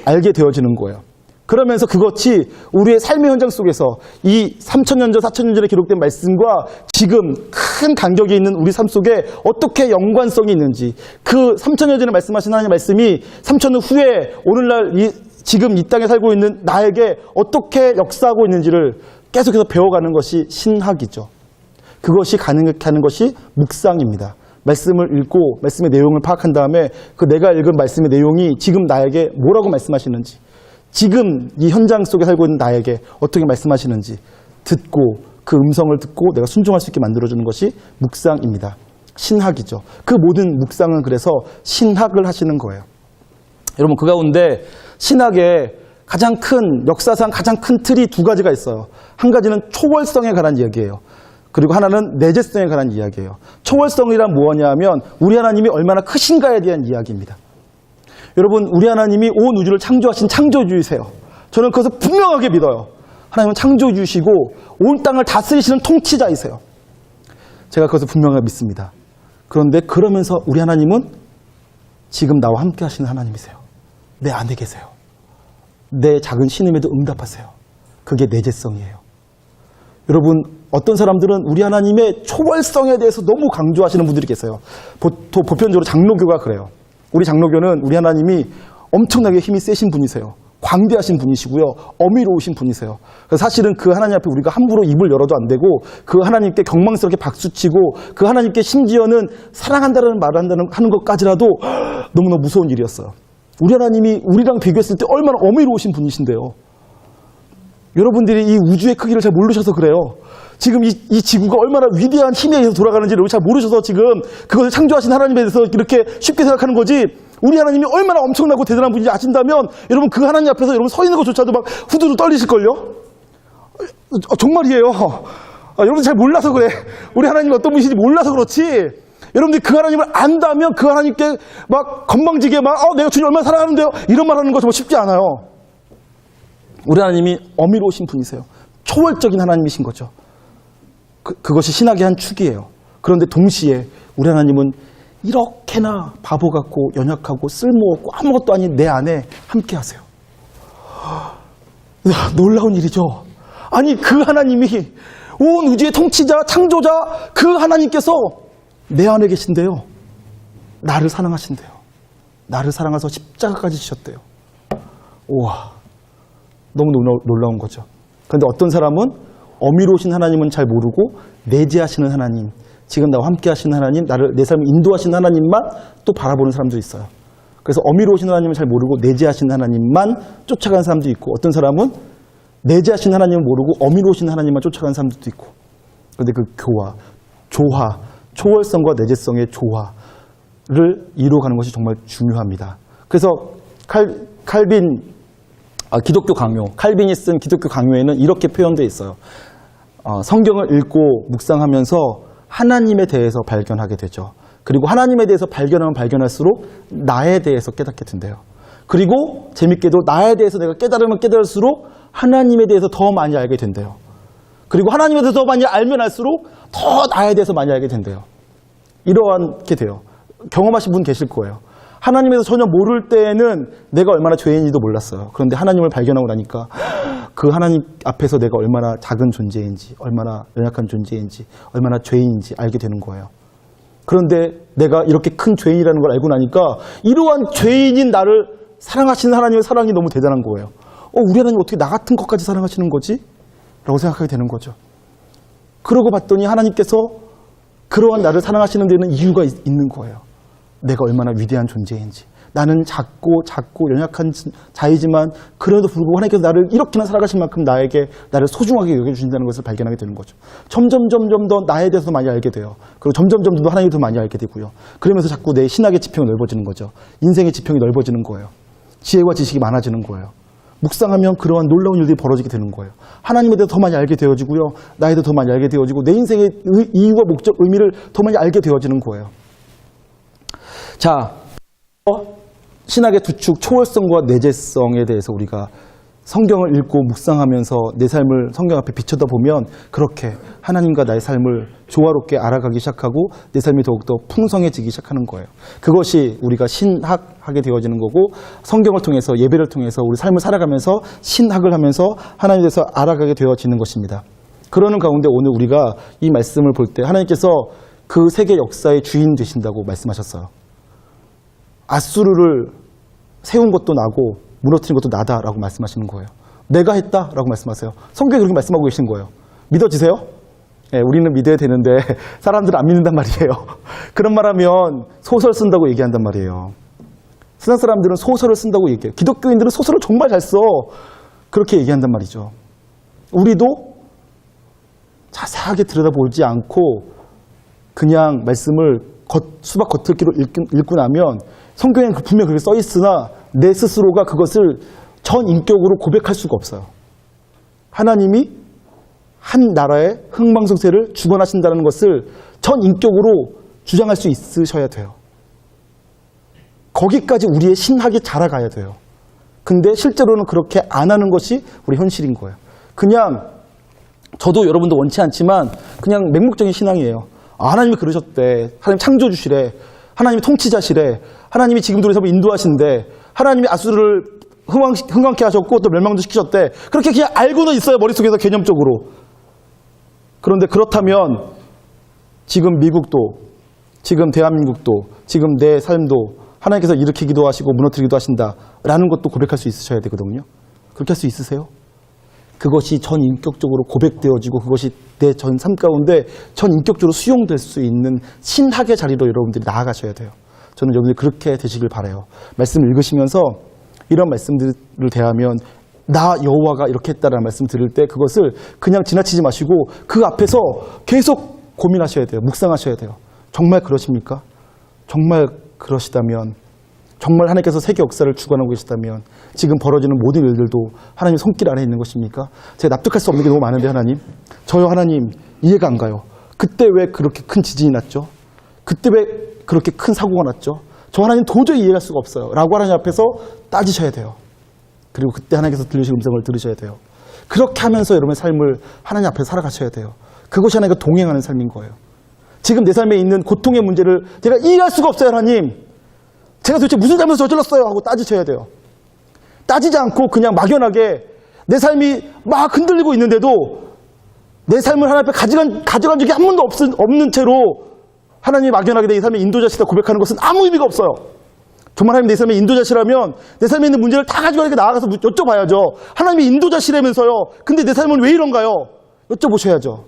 알게 되어지는 거예요. 그러면서 그것이 우리의 삶의 현장 속에서 이 3,000년 전, 4,000년 전에 기록된 말씀과 지금 큰 간격이 있는 우리 삶 속에 어떻게 연관성이 있는지, 그 3,000년 전에 말씀하신 하나님의 말씀이 3,000년 후에 오늘날 지금 이 땅에 살고 있는 나에게 어떻게 역사하고 있는지를 계속해서 배워가는 것이 신학이죠. 그것이 가능하는 것이 묵상입니다. 말씀을 읽고 말씀의 내용을 파악한 다음에 그 내가 읽은 말씀의 내용이 지금 나에게 뭐라고 말씀하시는지, 지금 이 현장 속에 살고 있는 나에게 어떻게 말씀하시는지 듣고 그 음성을 듣고 내가 순종할 수 있게 만들어주는 것이 묵상입니다. 신학이죠. 그 모든 묵상은 그래서 신학을 하시는 거예요. 여러분, 그 가운데 신학의 가장 큰, 역사상 가장 큰 틀이 두 가지가 있어요. 한 가지는 초월성에 관한 이야기예요. 그리고 하나는 내재성에 관한 이야기예요. 초월성이란 무엇이냐 하면 우리 하나님이 얼마나 크신가에 대한 이야기입니다. 여러분, 우리 하나님이 온 우주를 창조하신 창조주이세요. 저는 그것을 분명하게 믿어요. 하나님은 창조주이시고 온 땅을 다스리시는 통치자이세요. 제가 그것을 분명하게 믿습니다. 그런데 그러면서 우리 하나님은 지금 나와 함께 하시는 하나님이세요. 내 안에 계세요. 내 작은 신음에도 응답하세요. 그게 내재성이에요. 여러분, 어떤 사람들은 우리 하나님의 초월성에 대해서 너무 강조하시는 분들이 계세요. 보편적으로 장로교가 그래요. 우리 장로교는 우리 하나님이 엄청나게 힘이 세신 분이세요. 광대하신 분이시고요. 어미로우신 분이세요. 그래서 사실은 그 하나님 앞에 우리가 함부로 입을 열어도 안 되고 그 하나님께 경망스럽게 박수치고 그 하나님께 심지어는 사랑한다는 말을 하는 것까지라도 너무너무 무서운 일이었어요. 우리 하나님이 우리랑 비교했을 때 얼마나 어미로우신 분이신데요. 여러분들이 이 우주의 크기를 잘 모르셔서 그래요. 지금 이 지구가 얼마나 위대한 힘에 의해서 돌아가는지를 잘 모르셔서 지금 그것을 창조하신 하나님에 대해서 이렇게 쉽게 생각하는 거지, 우리 하나님이 얼마나 엄청나고 대단한 분인지 아신다면 여러분 그 하나님 앞에서 여러분 서 있는 것조차도 막 후두두 떨리실걸요? 정말이에요. 여러분 잘 몰라서 그래. 우리 하나님이 어떤 분이신지 몰라서 그렇지, 여러분들이 그 하나님을 안다면 그 하나님께 막 건방지게 막 내가 주님 얼마나 사랑하는데요, 이런 말 하는 거 정말 쉽지 않아요. 우리 하나님이 어미로우신 분이세요. 초월적인 하나님이신 거죠. 그것이 신학의 한 축이에요. 그런데 동시에 우리 하나님은 이렇게나 바보 같고 연약하고 쓸모없고 아무것도 아닌 내 안에 함께 하세요. 놀라운 일이죠. 아니, 그 하나님이 온 우주의 통치자, 창조자, 그 하나님께서 내 안에 계신데요. 나를 사랑하신대요. 나를 사랑하셔서 십자가까지 지셨대요. 우와, 너무 놀라운 거죠. 그런데 어떤 사람은 어미로우신 하나님은 잘 모르고 내재하시는 하나님, 지금 나와 함께 하시는 하나님, 나를 내 삶을 인도하시는 하나님만 또 바라보는 사람도 있어요. 그래서 어미로우신 하나님을 잘 모르고 내재하시는 하나님만 쫓아가는 사람도 있고, 어떤 사람은 내재하시는 하나님을 모르고 어미로우신 하나님만 쫓아가는 사람들도 있고. 그런데 그 조화, 초월성과 내재성의 조화를 이루어가는 것이 정말 중요합니다. 그래서 기독교 강요, 칼빈이 쓴 기독교 강요에는 이렇게 표현되어 있어요. 성경을 읽고 묵상하면서 하나님에 대해서 발견하게 되죠. 그리고 하나님에 대해서 발견하면 발견할수록 나에 대해서 깨닫게 된대요. 그리고 재밌게도 나에 대해서 내가 깨달으면 깨달을수록 하나님에 대해서 더 많이 알게 된대요. 그리고 하나님에 대해서 더 많이 알면 알수록 더 나에 대해서 많이 알게 된대요. 이러하게 돼요. 경험하신 분 계실 거예요. 하나님에서 전혀 모를 때에는 내가 얼마나 죄인인지도 몰랐어요. 그런데 하나님을 발견하고 나니까 그 하나님 앞에서 내가 얼마나 작은 존재인지, 얼마나 연약한 존재인지, 얼마나 죄인인지 알게 되는 거예요. 그런데 내가 이렇게 큰 죄인이라는 걸 알고 나니까 이러한 죄인인 나를 사랑하시는 하나님의 사랑이 너무 대단한 거예요. 우리 하나님 어떻게 나 같은 것까지 사랑하시는 거지? 라고 생각하게 되는 거죠. 그러고 봤더니 하나님께서 그러한 나를 사랑하시는 데는 이유가 있는 거예요. 내가 얼마나 위대한 존재인지. 나는 작고 연약한 자이지만 그래도 불구하고 하나님께서 나를 이렇게나 사랑하신 만큼 나를 소중하게 여겨주신다는 것을 발견하게 되는 거죠. 점점 더 나에 대해서 많이 알게 돼요. 그리고 점점 더 하나님을 더 많이 알게 되고요. 그러면서 자꾸 내 신학의 지평이 넓어지는 거죠. 인생의 지평이 넓어지는 거예요. 지혜와 지식이 많아지는 거예요. 묵상하면 그러한 놀라운 일들이 벌어지게 되는 거예요. 하나님에 대해서 더 많이 알게 되어지고요. 나에 대해서 더 많이 알게 되어지고 내 인생의 이유와 목적, 의미를 더 많이 알게 되어지는 거예요. 자, 신학의 두 축, 초월성과 내재성에 대해서 우리가 성경을 읽고 묵상하면서 내 삶을 성경 앞에 비춰다 보면 그렇게 하나님과 나의 삶을 조화롭게 알아가기 시작하고 내 삶이 더욱더 풍성해지기 시작하는 거예요. 그것이 우리가 신학하게 되어지는 거고, 성경을 통해서, 예배를 통해서 우리 삶을 살아가면서 신학을 하면서 하나님에 대해서 알아가게 되어지는 것입니다. 그러는 가운데 오늘 우리가 이 말씀을 볼 때 하나님께서 그 세계 역사의 주인 되신다고 말씀하셨어요. 아수르를 세운 것도 나고 무너뜨린 것도 나다라고 말씀하시는 거예요. 내가 했다라고 말씀하세요. 성경에 그렇게 말씀하고 계신 거예요. 믿어지세요? 네, 우리는 믿어야 되는데 사람들은 안 믿는단 말이에요. 그런 말하면 소설 쓴다고 얘기한단 말이에요. 세상 사람들은 소설을 쓴다고 얘기해요. 기독교인들은 소설을 정말 잘 써. 그렇게 얘기한단 말이죠. 우리도 자세하게 들여다보지 않고 그냥 말씀을 수박 겉핥기로 읽고 나면 성경에는 분명히 그렇게 써 있으나 내 스스로가 그것을 전 인격으로 고백할 수가 없어요. 하나님이 한 나라의 흥망성쇠를 주관하신다는 것을 전 인격으로 주장할 수 있으셔야 돼요. 거기까지 우리의 신학이 자라가야 돼요. 근데 실제로는 그렇게 안 하는 것이 우리 현실인 거예요. 그냥 저도 여러분도 원치 않지만 그냥 맹목적인 신앙이에요. 하나님이 그러셨대. 하나님 창조주시래. 하나님이 통치자시래. 하나님이 지금도 우리 삶을 인도하신대. 하나님이 아수르를 흥왕케 하셨고 또 멸망도 시키셨대. 그렇게 그냥 알고는 있어요. 머릿속에서 개념적으로. 그런데 그렇다면 지금 미국도, 지금 대한민국도, 지금 내 삶도 하나님께서 일으키기도 하시고 무너뜨리기도 하신다라는 것도 고백할 수 있으셔야 되거든요. 그렇게 할 수 있으세요? 그것이 전 인격적으로 고백되어지고 그것이 내 전 삶 가운데 전 인격적으로 수용될 수 있는 신학의 자리로 여러분들이 나아가셔야 돼요. 저는 여러분들이 그렇게 되시길 바라요. 말씀을 읽으시면서 이런 말씀들을 대하면 나 여호와가 이렇게 했다라는 말씀 들을 때 그것을 그냥 지나치지 마시고 그 앞에서 계속 고민하셔야 돼요. 묵상하셔야 돼요. 정말 그러십니까? 정말 그러시다면, 정말 하나님께서 세계 역사를 주관하고 계시다면 지금 벌어지는 모든 일들도 하나님의 손길 안에 있는 것입니까? 제가 납득할 수 없는 게 너무 많은데 하나님, 저요 하나님 이해가 안 가요. 그때 왜 그렇게 큰 지진이 났죠? 그때 왜 그렇게 큰 사고가 났죠? 저 하나님 도저히 이해할 수가 없어요. 라고 하나님 앞에서 따지셔야 돼요. 그리고 그때 하나님께서 들으실 음성을 들으셔야 돼요. 그렇게 하면서 여러분의 삶을 하나님 앞에 살아가셔야 돼요. 그것이 하나님과 동행하는 삶인 거예요. 지금 내 삶에 있는 고통의 문제를 제가 이해할 수가 없어요. 하나님, 제가 도대체 무슨 잘못을 저질렀어요? 하고 따지셔야 돼요. 따지지 않고 그냥 막연하게 내 삶이 막 흔들리고 있는데도 내 삶을 하나님 앞에 가져간 적이 한 번도 없는 채로 하나님이 막연하게 내 삶의 인도자시다 고백하는 것은 아무 의미가 없어요. 정말 하나님 내 삶의 인도자시라면 내 삶에 있는 문제를 다 가지고 이렇게 나아가서 여쭤봐야죠. 하나님이 인도자시라면서요. 근데 내 삶은 왜 이런가요? 여쭤보셔야죠.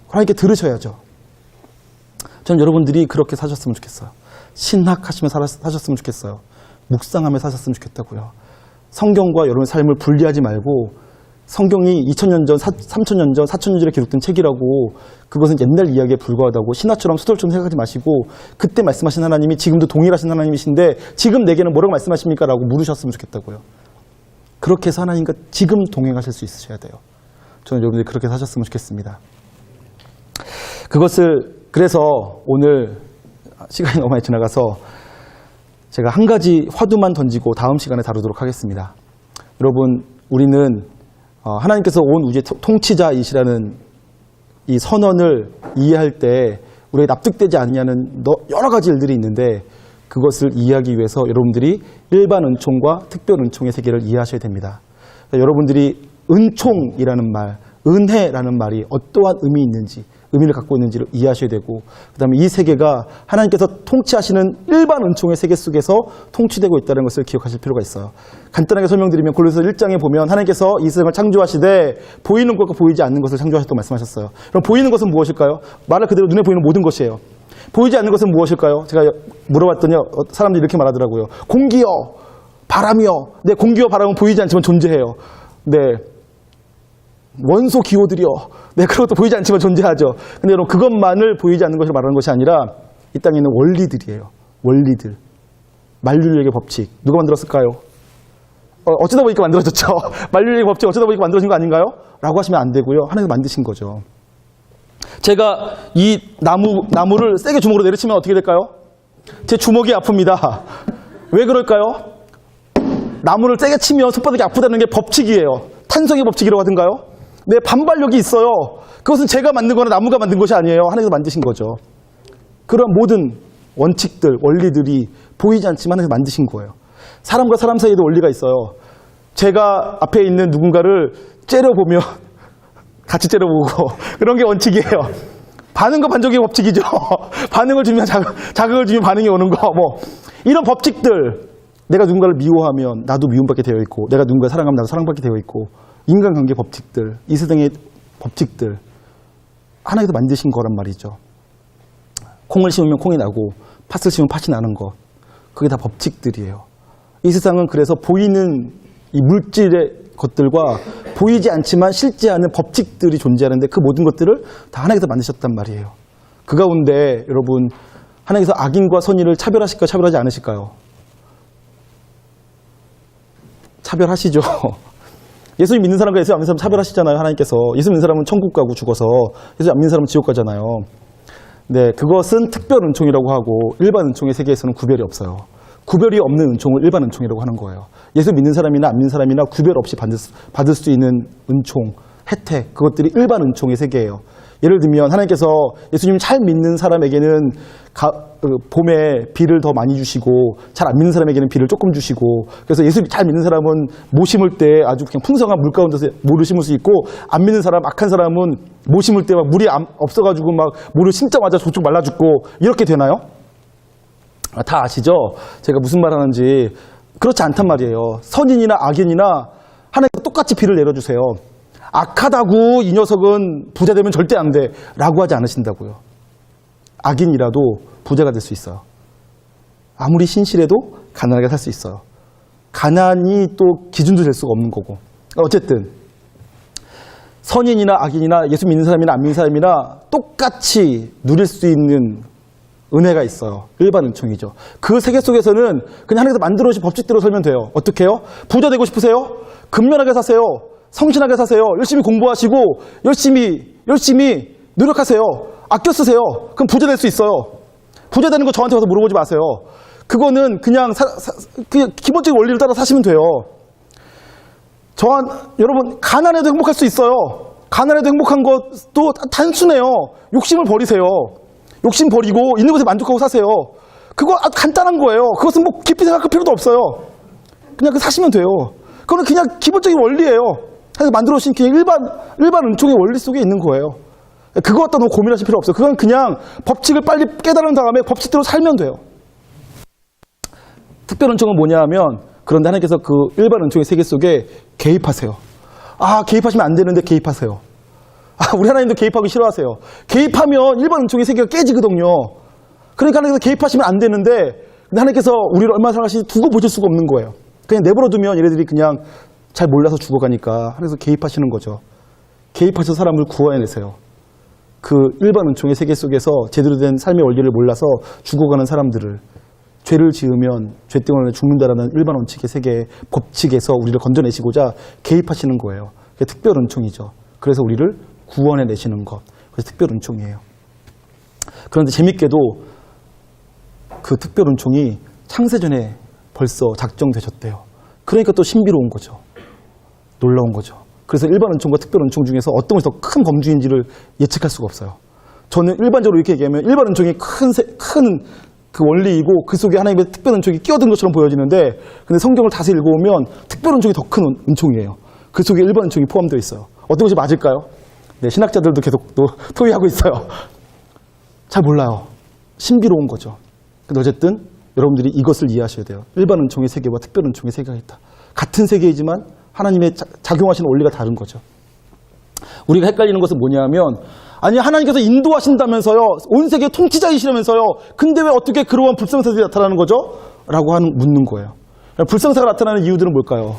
하나님께 들으셔야죠. 저는 여러분들이 그렇게 사셨으면 좋겠어요. 신학하시며 사셨으면 좋겠어요. 묵상하며 사셨으면 좋겠다고요. 성경과 여러분의 삶을 분리하지 말고 성경이 2000년 전, 3000년 전, 4000년 전에 기록된 책이라고 그것은 옛날 이야기에 불과하다고 신화처럼 소설처럼 생각하지 마시고 그때 말씀하신 하나님이 지금도 동일하신 하나님이신데 지금 내게는 뭐라고 말씀하십니까? 라고 물으셨으면 좋겠다고요. 그렇게 해서 하나님과 지금 동행하실 수 있으셔야 돼요. 저는 여러분들이 그렇게 사셨으면 좋겠습니다. 그래서 오늘 시간이 너무 많이 지나가서 제가 한 가지 화두만 던지고 다음 시간에 다루도록 하겠습니다. 여러분, 우리는 하나님께서 온 우주의 통치자이시라는 이 선언을 이해할 때 우리가 납득되지 않느냐는 여러 가지 일들이 있는데 그것을 이해하기 위해서 여러분들이 일반 은총과 특별 은총의 세계를 이해하셔야 됩니다. 여러분들이 은총이라는 말, 은혜라는 말이 어떠한 의미를 갖고 있는지를 이해하셔야 되고 그 다음에 이 세계가 하나님께서 통치하시는 일반 은총의 세계 속에서 통치되고 있다는 것을 기억하실 필요가 있어요. 간단하게 설명드리면 골로새 1장에 보면 하나님께서 이 세상을 창조하시되 보이는 것과 보이지 않는 것을 창조하셨다고 말씀하셨어요. 그럼 보이는 것은 무엇일까요? 말을 그대로 눈에 보이는 모든 것이에요. 보이지 않는 것은 무엇일까요? 제가 물어봤더니 사람들이 이렇게 말하더라고요. 공기여, 바람이여. 네, 공기와 바람은 보이지 않지만 존재해요. 네. 원소 기호들이요. 네, 그것도 보이지 않지만 존재하죠. 근데 여러분, 그것만을 보이지 않는 것을 말하는 것이 아니라 이 땅에 있는 원리들이에요. 원리들. 만륜력의 법칙. 누가 만들었을까요? 어쩌다 보니까 만들어졌죠. 만륜력의 법칙 어쩌다 보니까 만들어진 거 아닌가요? 라고 하시면 안 되고요. 하나님께서 만드신 거죠. 제가 이 나무를 세게 주먹으로 내리치면 어떻게 될까요? 제 주먹이 아픕니다. 왜 그럴까요? 나무를 세게 치면 손바닥이 아프다는 게 법칙이에요. 탄성의 법칙이라고 하던가요? 네, 반발력이 있어요. 그것은 제가 만든 거나 나무가 만든 것이 아니에요. 하나님께서 만드신 거죠. 그런 모든 원칙들, 원리들이 보이지 않지만 하나님께서 만드신 거예요. 사람과 사람 사이에도 원리가 있어요. 제가 앞에 있는 누군가를 째려보면 같이 째려보고 그런 게 원칙이에요. 반응과 반작용의 법칙이죠. 반응을 주면 자극을 주면 반응이 오는 거. 뭐 이런 법칙들. 내가 누군가를 미워하면 나도 미움받게 되어 있고, 내가 누군가를 사랑하면 나도 사랑받게 되어 있고, 인간관계 법칙들, 이 세상의 법칙들 하나님께서 만드신 거란 말이죠. 콩을 심으면 콩이 나고 팥을 심으면 팥이 나는 것, 그게 다 법칙들이에요. 이 세상은 그래서 보이는 이 물질의 것들과 보이지 않지만 실제하는 법칙들이 존재하는데 그 모든 것들을 다 하나님께서 만드셨단 말이에요. 그 가운데 여러분, 하나님께서 악인과 선인을 차별하실까요? 차별하지 않으실까요? 차별하시죠. 예수님 믿는 사람과 예수님 안 믿는 사람 차별하시잖아요. 하나님께서. 예수 믿는 사람은 천국 가고 죽어서, 예수님 안 믿는 사람은 지옥 가잖아요. 네, 그것은 특별 은총이라고 하고 일반 은총의 세계에서는 구별이 없어요. 구별이 없는 은총을 일반 은총이라고 하는 거예요. 예수 믿는 사람이나 안 믿는 사람이나 구별 없이 받을 수 있는 은총, 혜택, 그것들이 일반 은총의 세계예요. 예를 들면 하나님께서 예수님 잘 믿는 사람에게는 봄에 비를 더 많이 주시고 잘 안 믿는 사람에게는 비를 조금 주시고, 그래서 예수 잘 믿는 사람은 못 심을 때 아주 그냥 풍성한 물 가운데서 모를 심을 수 있고, 안 믿는 사람, 악한 사람은 못 심을 때 막 물이 없어가지고 막 모를 심자마자 조쪽 말라 죽고 이렇게 되나요? 다 아시죠? 제가 무슨 말 하는지. 그렇지 않단 말이에요. 선인이나 악인이나 하나님께서 똑같이 비를 내려주세요. 악하다고 이 녀석은 부자 되면 절대 안 돼 라고 하지 않으신다고요. 악인이라도 부자가 될 수 있어요. 아무리 신실해도 가난하게 살 수 있어요. 가난이 또 기준도 될 수가 없는 거고. 어쨌든 선인이나 악인이나 예수 믿는 사람이나 안 믿는 사람이나 똑같이 누릴 수 있는 은혜가 있어요. 일반 은총이죠. 그 세계 속에서는 그냥 하나님께서 만들어 주신 법칙대로 살면 돼요. 어떻게 해요? 부자 되고 싶으세요? 근면하게 사세요. 성실하게 사세요. 열심히 공부하시고 열심히 노력하세요. 아껴 쓰세요. 그럼 부자 될 수 있어요. 부자 되는 거 저한테 와서 물어보지 마세요. 그거는 그냥 그냥 기본적인 원리를 따라 사시면 돼요. 여러분, 가난해도 행복할 수 있어요. 가난해도 행복한 것도 단순해요. 욕심을 버리세요. 욕심 버리고 있는 것에 만족하고 사세요. 그거 아주 간단한 거예요. 그것은 뭐 깊이 생각할 필요도 없어요. 그냥 사시면 돼요. 그거는 그냥 기본적인 원리예요. 그래서 만들어주신 그냥 일반 은총의 원리 속에 있는 거예요. 그거 갖다 너무 고민하실 필요 없어요. 그건 그냥 법칙을 빨리 깨달은 다음에 법칙대로 살면 돼요. 특별 은총은 뭐냐 하면, 그런데 하나님께서 그 일반 은총의 세계 속에 개입하세요. 개입하시면 안 되는데 개입하세요. 우리 하나님도 개입하기 싫어하세요. 개입하면 일반 은총의 세계가 깨지거든요. 그러니까 하나님께서 개입하시면 안 되는데, 근데 하나님께서 우리를 얼마나 사랑하시는지 두고 보실 수가 없는 거예요. 그냥 내버려두면 얘네들이 그냥 잘 몰라서 죽어가니까 하나님께서 개입하시는 거죠. 개입하셔서 사람을 구원해내세요. 그 일반 은총의 세계 속에서 제대로 된 삶의 원리를 몰라서 죽어가는 사람들을, 죄를 지으면 죄 때문에 죽는다라는 일반 원칙의 세계의 법칙에서 우리를 건져내시고자 개입하시는 거예요. 그게 특별 은총이죠. 그래서 우리를 구원해내시는 것. 그래서 특별 은총이에요. 그런데 재밌게도 그 특별 은총이 창세전에 벌써 작정되셨대요. 그러니까 또 신비로운 거죠. 놀라운 거죠. 그래서 일반 은총과 특별 은총 중에서 어떤 것이 더 큰 범주인지를 예측할 수가 없어요. 저는 일반적으로 이렇게 얘기하면 일반 은총이 큰 그 원리이고 그 속에 하나님의 특별 은총이 끼어든 것처럼 보여지는데, 근데 성경을 다시 읽어보면 특별 은총이 더 큰 은총이에요. 그 속에 일반 은총이 포함되어 있어요. 어떤 것이 맞을까요? 네, 신학자들도 계속 또 토의하고 있어요. 잘 몰라요. 신비로운 거죠. 근데 어쨌든 여러분들이 이것을 이해하셔야 돼요. 일반 은총의 세계와 특별 은총의 세계가 있다. 같은 세계이지만 하나님의 작용하시는 원리가 다른 거죠. 우리가 헷갈리는 것은 뭐냐면, 아니 하나님께서 인도하신다면서요, 온 세계 통치자이시라면서요, 근데 왜 어떻게 그러한 불성사들이 나타나는 거죠? 라고 묻는 거예요. 불성사가 나타나는 이유들은 뭘까요?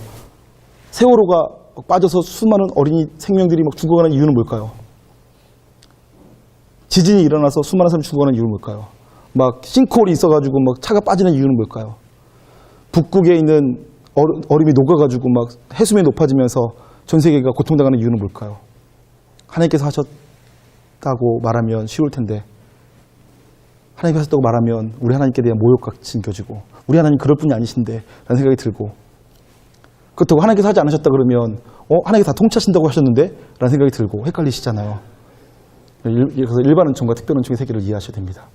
세월호가 빠져서 수많은 어린이 생명들이 막 죽어가는 이유는 뭘까요? 지진이 일어나서 수많은 사람이 죽어가는 이유는 뭘까요? 막 싱크홀이 있어가지고 막 차가 빠지는 이유는 뭘까요? 북극에 있는 얼음이 녹아가지고 막 해수면이 높아지면서 전 세계가 고통당하는 이유는 뭘까요? 하나님께서 하셨다고 말하면 쉬울 텐데, 하나님께서 하셨다고 말하면 우리 하나님께 대한 모욕같이 느껴지고, 우리 하나님 그럴 분이 아니신데 라는 생각이 들고, 그렇다고 하나님께서 하지 않으셨다 그러면 하나님께서 다 통치하신다고 하셨는데? 라는 생각이 들고 헷갈리시잖아요. 그래서 일반 은총과 특별 은총의 세계를 이해하셔야 됩니다.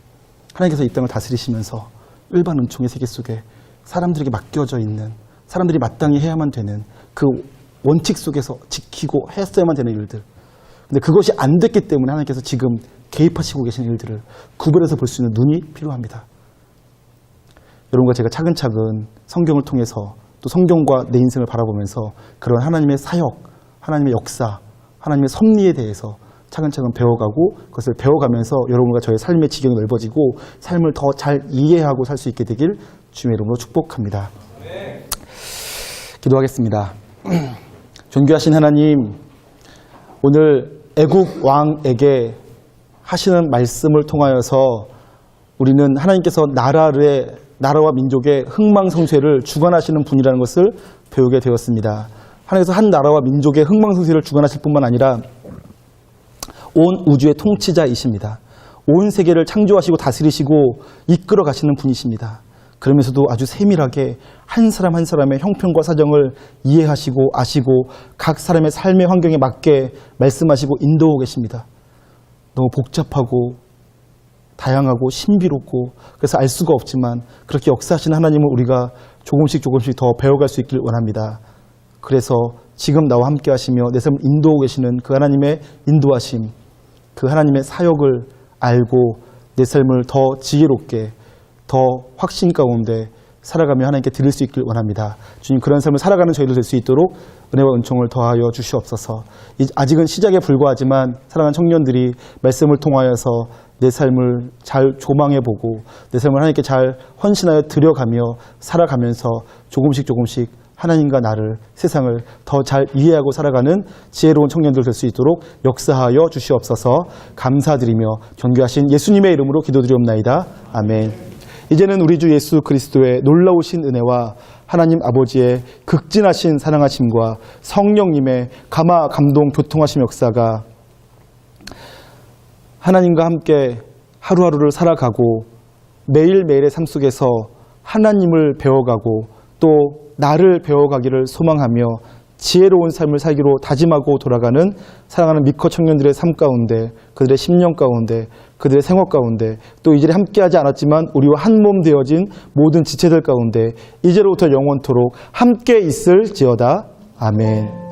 하나님께서 이 땅을 다스리시면서 일반 은총의 세계 속에 사람들에게 맡겨져 있는, 사람들이 마땅히 해야만 되는 그 원칙 속에서 지키고 했어야만 되는 일들. 근데 그것이 안 됐기 때문에 하나님께서 지금 개입하시고 계시는 일들을 구별해서 볼 수 있는 눈이 필요합니다. 여러분과 제가 차근차근 성경을 통해서 또 성경과 내 인생을 바라보면서 그런 하나님의 사역, 하나님의 역사, 하나님의 섭리에 대해서 차근차근 배워가고 그것을 배워가면서 여러분과 저의 삶의 지경이 넓어지고 삶을 더 잘 이해하고 살 수 있게 되길 주님의 이름으로 축복합니다. 기도하겠습니다. 존귀하신 하나님, 오늘 애국 왕에게 하시는 말씀을 통하여서 우리는 하나님께서 나라와 민족의 흥망성쇠를 주관하시는 분이라는 것을 배우게 되었습니다. 하나님께서 한 나라와 민족의 흥망성쇠를 주관하실 뿐만 아니라 온 우주의 통치자이십니다. 온 세계를 창조하시고 다스리시고 이끌어 가시는 분이십니다. 그러면서도 아주 세밀하게 한 사람 한 사람의 형편과 사정을 이해하시고 아시고 각 사람의 삶의 환경에 맞게 말씀하시고 인도하고 계십니다. 너무 복잡하고 다양하고 신비롭고 그래서 알 수가 없지만 그렇게 역사하시는 하나님을 우리가 조금씩 더 배워갈 수 있길 원합니다. 그래서 지금 나와 함께 하시며 내 삶을 인도하고 계시는 그 하나님의 인도하심, 그 하나님의 사역을 알고 내 삶을 더 지혜롭게, 더 확신 가운데 살아가며 하나님께 드릴 수 있길 원합니다. 주님, 그런 삶을 살아가는 저희들 될 수 있도록 은혜와 은총을 더하여 주시옵소서. 아직은 시작에 불과하지만 사랑하는 청년들이 말씀을 통하여서 내 삶을 잘 조망해보고 내 삶을 하나님께 잘 헌신하여 드려가며 살아가면서 조금씩 하나님과 나를, 세상을 더 잘 이해하고 살아가는 지혜로운 청년들 될 수 있도록 역사하여 주시옵소서. 감사드리며 존귀하신 예수님의 이름으로 기도드리옵나이다. 아멘. 이제는 우리 주 예수 그리스도의 놀라우신 은혜와 하나님 아버지의 극진하신 사랑하심과 성령님의 감화, 감동, 교통하심 역사가 하나님과 함께 하루하루를 살아가고 매일매일의 삶 속에서 하나님을 배워가고 또 나를 배워가기를 소망하며 지혜로운 삶을 살기로 다짐하고 돌아가는 사랑하는 미커 청년들의 삶 가운데, 그들의 심령 가운데, 그들의 생활 가운데, 또 이제는 함께하지 않았지만 우리와 한 몸 되어진 모든 지체들 가운데 이제로부터 영원토록 함께 있을지어다. 아멘.